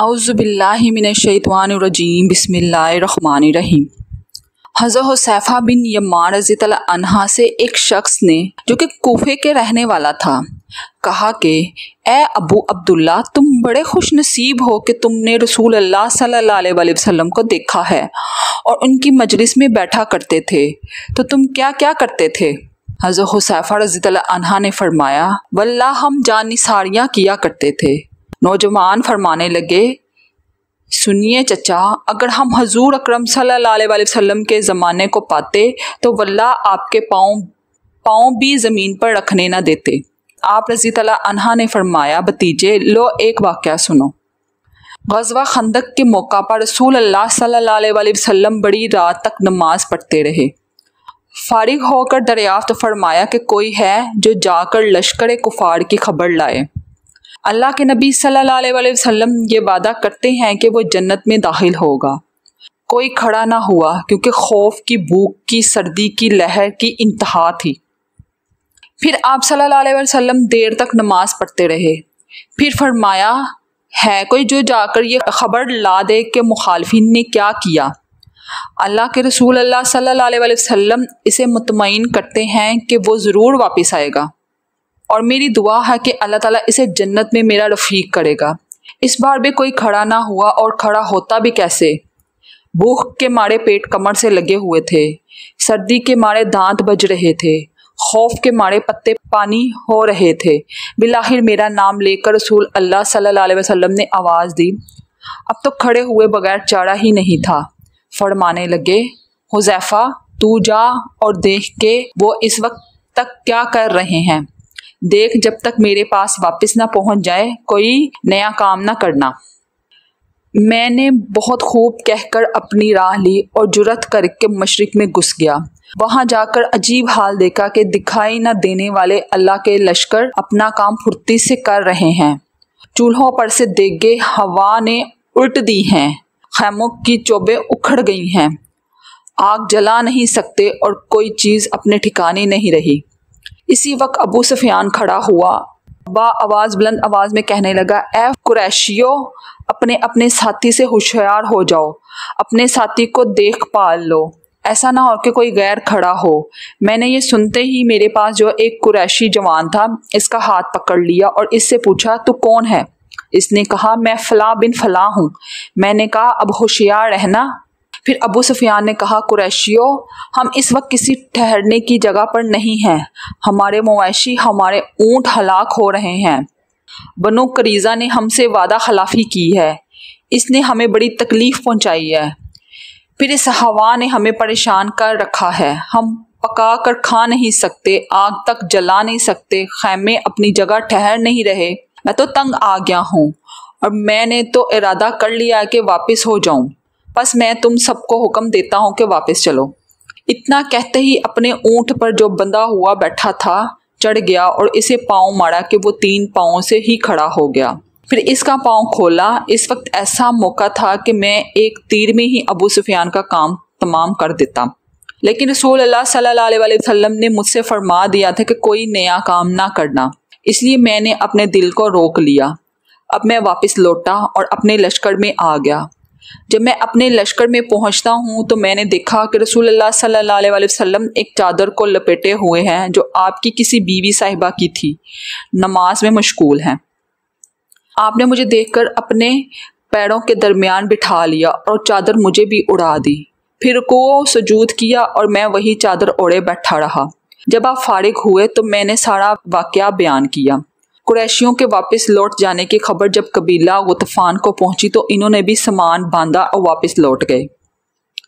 اعوذ باللہ من الشیطان الرجیم بسم اللہ الرحمن الرحیم۔ حضرت حذیفہ بن یمان رضی اللہ عنہ سے ایک شخص نے جو کہ کوفے کے رہنے والا تھا کہا کہ اے ابو عبداللہ، تم بڑے خوش نصیب ہو کہ تم نے رسول اللہ صلی اللہ علیہ وسلم کو دیکھا ہے اور ان کی مجلس میں بیٹھا کرتے تھے، تو تم کیا کیا کرتے تھے؟ حضرت حذیفہ رضی اللہ عنہ نے فرمایا، واللہ ہم جان نثاریاں کیا کرتے تھے۔ نوجوان فرمانے لگے، سنیے چچا، اگر ہم حضور اکرم صلی اللہ علیہ وسلم کے زمانے کو پاتے تو واللہ آپ کے پاؤں بھی زمین پر رکھنے نہ دیتے۔ آپ رضی اللہ عنہ نے فرمایا، بھتیجے لو ایک واقعہ سنو۔ غزوہ خندق کے موقع پر رسول اللہ صلی اللہ علیہ وسلم بڑی رات تک نماز پڑھتے رہے۔ فارغ ہو کر دریافت فرمایا کہ کوئی ہے جو جا کر لشکر کفار کی خبر لائے۔ اللہ کے نبی صلی اللہ علیہ وسلم یہ وعدہ کرتے ہیں کہ وہ جنت میں داخل ہوگا۔ کوئی کھڑا نہ ہوا کیونکہ خوف کی، بھوک کی، سردی کی لہر کی انتہا تھی۔ پھر آپ صلی اللہ علیہ وسلم دیر تک نماز پڑھتے رہے۔ پھر فرمایا، ہے کوئی جو جا کر یہ خبر لا دے کہ مخالفین نے کیا کیا؟ اللہ کے رسول اللہ صلی اللہ علیہ وسلم اسے مطمئن کرتے ہیں کہ وہ ضرور واپس آئے گا، اور میری دعا ہے کہ اللہ تعالیٰ اسے جنت میں میرا رفیق کرے گا۔ اس بار بھی کوئی کھڑا نہ ہوا، اور کھڑا ہوتا بھی کیسے؟ بھوک کے مارے پیٹ کمر سے لگے ہوئے تھے، سردی کے مارے دانت بج رہے تھے، خوف کے مارے پتے پانی ہو رہے تھے۔ بالآخر میرا نام لے کر رسول اللہ صلی اللہ علیہ وسلم نے آواز دی، اب تو کھڑے ہوئے بغیر چارہ ہی نہیں تھا۔ فرمانے لگے، حذیفہ تو جا اور دیکھ کہ وہ اس وقت تک کیا کر رہے ہیں، دیکھ جب تک میرے پاس واپس نہ پہنچ جائے کوئی نیا کام نہ کرنا۔ میں نے بہت خوب کہہ کر اپنی راہ لی اور جرأت کر کے مشرق میں گھس گیا۔ وہاں جا کر عجیب حال دیکھا کہ دکھائی نہ دینے والے اللہ کے لشکر اپنا کام پھرتی سے کر رہے ہیں۔ چولہوں پر سے دیگیں ہوا نے الٹ دی ہیں، خیموں کی چوبیں اکھڑ گئی ہیں، آگ جلا نہیں سکتے اور کوئی چیز اپنے ٹھکانے نہیں رہی۔ اسی وقت ابو سفیان کھڑا ہوا، بلند آواز میں کہنے لگا، اے قریشیو، اپنے اپنے ساتھی سے ہوشیار ہو جاؤ، اپنے ساتھی کو دیکھ پال لو، ایسا نہ ہو کہ کوئی غیر کھڑا ہو۔ میں نے یہ سنتے ہی میرے پاس جو ایک قریشی جوان تھا، اس کا ہاتھ پکڑ لیا اور اس سے پوچھا، تو کون ہے؟ اس نے کہا، میں فلاں بن فلاں ہوں۔ میں نے کہا، اب ہوشیار رہنا۔ پھر ابو سفیان نے کہا، قریشیو، ہم اس وقت کسی ٹھہرنے کی جگہ پر نہیں ہیں، ہمارے مویشی، ہمارے اونٹ ہلاک ہو رہے ہیں۔ بنو قریظہ نے ہم سے وعدہ خلافی کی ہے، اس نے ہمیں بڑی تکلیف پہنچائی ہے۔ پھر اس ہوا نے ہمیں پریشان کر رکھا ہے، ہم پکا کر کھا نہیں سکتے، آگ تک جلا نہیں سکتے، خیمے اپنی جگہ ٹھہر نہیں رہے۔ میں تو تنگ آ گیا ہوں، اور میں نے تو ارادہ کر لیا کہ واپس ہو جاؤں، بس میں تم سب کو حکم دیتا ہوں کہ واپس چلو۔ اتنا کہتے ہی اپنے اونٹ پر جو بندھا ہوا بیٹھا تھا چڑھ گیا اور اسے پاؤں مارا کہ وہ 3 پاؤں سے ہی کھڑا ہو گیا۔ پھر اس کا پاؤں کھولا۔ اس وقت ایسا موقع تھا کہ میں ایک تیر میں ہی ابو سفیان کا کام تمام کر دیتا، لیکن رسول اللہ صلی اللہ علیہ وسلم نے مجھ سے فرما دیا تھا کہ کوئی نیا کام نہ کرنا، اس لیے میں نے اپنے دل کو روک لیا۔ اب میں واپس لوٹا اور اپنے لشکر میں آ گیا۔ جب میں اپنے لشکر میں پہنچتا ہوں تو میں نے دیکھا کہ رسول اللہ صلی اللہ علیہ وسلم ایک چادر کو لپیٹے ہوئے ہیں جو آپ کی کسی بیوی صاحبہ کی تھی، نماز میں مشغول ہیں۔ آپ نے مجھے دیکھ کر اپنے پیروں کے درمیان بٹھا لیا اور چادر مجھے بھی اڑا دی، پھر رکوع سجود کیا اور میں وہی چادر اوڑے بیٹھا رہا۔ جب آپ فارغ ہوئے تو میں نے سارا واقعہ بیان کیا۔ قریشیوں کے واپس لوٹ جانے کی خبر جب قبیلہ غطفان کو پہنچی تو انہوں نے بھی سامان باندھا اور واپس لوٹ گئے۔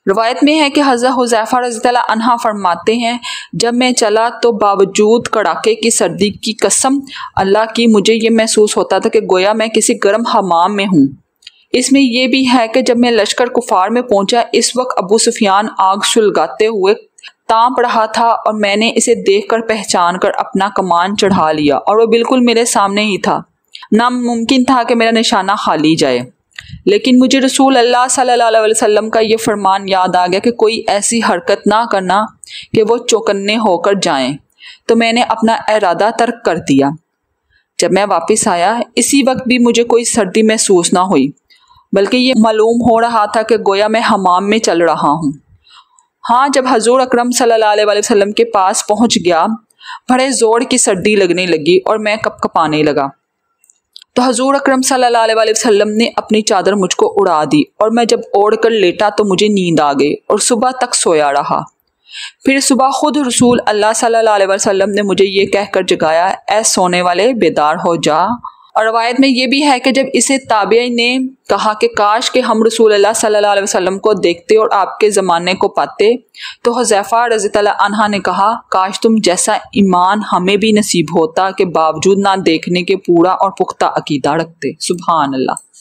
روایت میں ہے کہ حضرت حذیفہ رضی اللہ عنہ فرماتے ہیں، جب میں چلا تو باوجود کڑاکے کی سردی کی قسم اللہ کی مجھے یہ محسوس ہوتا تھا کہ گویا میں کسی گرم حمام میں ہوں۔ اس میں یہ بھی ہے کہ جب میں لشکر کفار میں پہنچا، اس وقت ابو سفیان آگ سلگاتے ہوئے تانپ رہا تھا، اور میں نے اسے دیکھ کر پہچان کر اپنا کمان چڑھا لیا، اور وہ بالکل میرے سامنے ہی تھا۔ ناممکن تھا کہ میرا نشانہ خالی جائے، لیکن مجھے رسول اللہ صلی اللہ علیہ وسلم کا یہ فرمان یاد آ گیا کہ کوئی ایسی حرکت نہ کرنا کہ وہ چوکنے ہو کر جائیں، تو میں نے اپنا ارادہ ترک کر دیا۔ جب میں واپس آیا اسی وقت بھی مجھے کوئی سردی محسوس نہ ہوئی، بلکہ یہ معلوم ہو رہا تھا کہ گویا میں حمام میں چل رہا ہوں۔ ہاں، جب حضور اکرم صلی اللہ علیہ وسلم کے پاس پہنچ گیا، بڑے زور کی سردی لگنے لگی اور میں کپکپانے لگا، تو حضور اکرم صلی اللہ علیہ وسلم نے اپنی چادر مجھ کو اڑا دی، اور میں جب اوڑھ کر لیٹا تو مجھے نیند آ گئی اور صبح تک سویا رہا۔ پھر صبح خود رسول اللہ صلی اللہ علیہ وسلم نے مجھے یہ کہہ کر جگایا، اے سونے والے، بیدار ہو جا۔ اور روایت میں یہ بھی ہے کہ جب اسے تابعی نے کہا کہ کاش کہ ہم رسول اللہ صلی اللہ علیہ وسلم کو دیکھتے اور آپ کے زمانے کو پاتے، تو حذیفہ رضی اللہ عنہ نے کہا، کاش تم جیسا ایمان ہمیں بھی نصیب ہوتا کہ باوجود نہ دیکھنے کے پورا اور پختہ عقیدہ رکھتے۔ سبحان اللہ۔